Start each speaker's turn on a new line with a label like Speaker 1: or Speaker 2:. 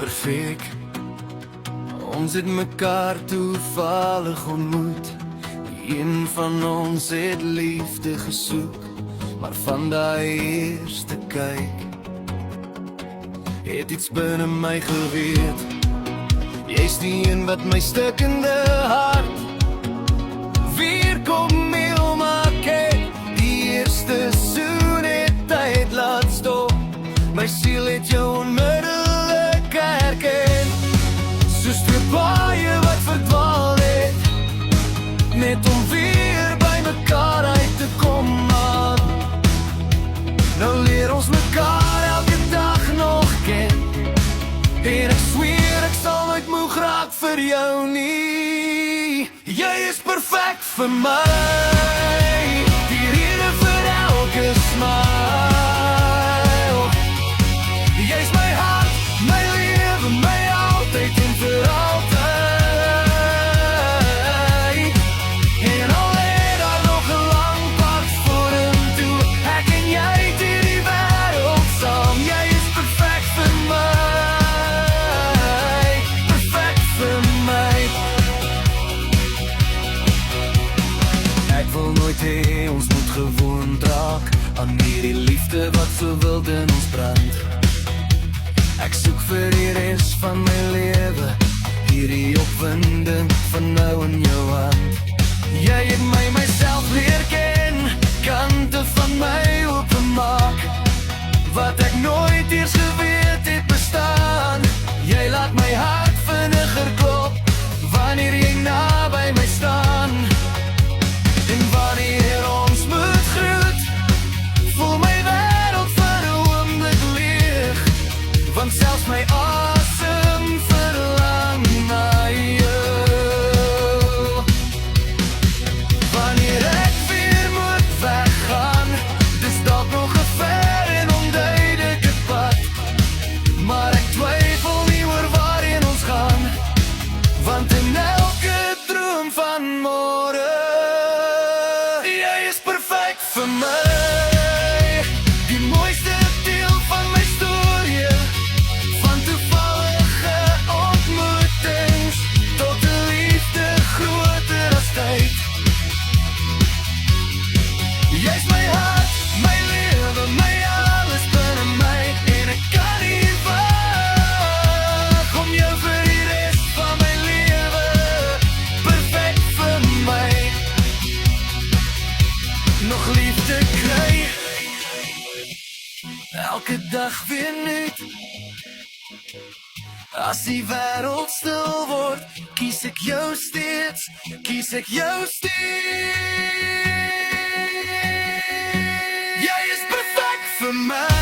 Speaker 1: perfek. Ons het mekaar toevallig ontmoet. Een van ons het liefde gesoek, maar van daai eerste kyk het iets binne my geweet. Jy's die een wat my stikkende hart weer kom heel maak het. Die eerste soen het tyd laat stop. My siel het jou onmiddellik herken. Soos twee paaie wat verdwaal het, net om weer by mekaar uit te kom, man. Nou leer ons mekaar elke dag nog ken. En ek sweer ek sal nooit moeg raak vir jou nie. Jy is perfek vir my, die rede vir elke smile. Jy's my hart, my lewe, my altyd en vir altyd. En al het daar nog 'n lang pad vorentoe, ek en jy deur die wêreld saam. Jy is perfek vir my, perfek vir my. Ek wil nooit hê ons moet gewoond raak aan hierdie liefde wat so wild in ons brand. Ek soek vir die res van my lewe, hierdie opwinding van nou in jou hand. Jy het my myself leer ken, kante van my openmaak, wat ek nooit eers geweet het bestaan. Jy laat my hart vinniger klop, wanneer jy naby my staan. En wanneer ons moet groet, voel my wêreld vir 'n oomblik leeg, want selfs my asem verlang na jou. Wanneer ek weer moet weggaan, dis dalk nog 'n ver en onduidelike pad, maar ek twyfel nie oor waarheen ons gaan, want in elke droom van môre, jy is perfek vir my. Die mooiste deel van my storie, van toevallige ontmoetings tot 'n liefde groter as tyd. Jy's my hart, my lewe, my alles binne my, en ek kan nie wag om jou vir die res van my lewe, perfek vir my, nog liefde kry. Elke dag weer nuut. As die wêreld stil word, kies ek jou steeds, kies ek jou steeds. Jy is perfek vir my.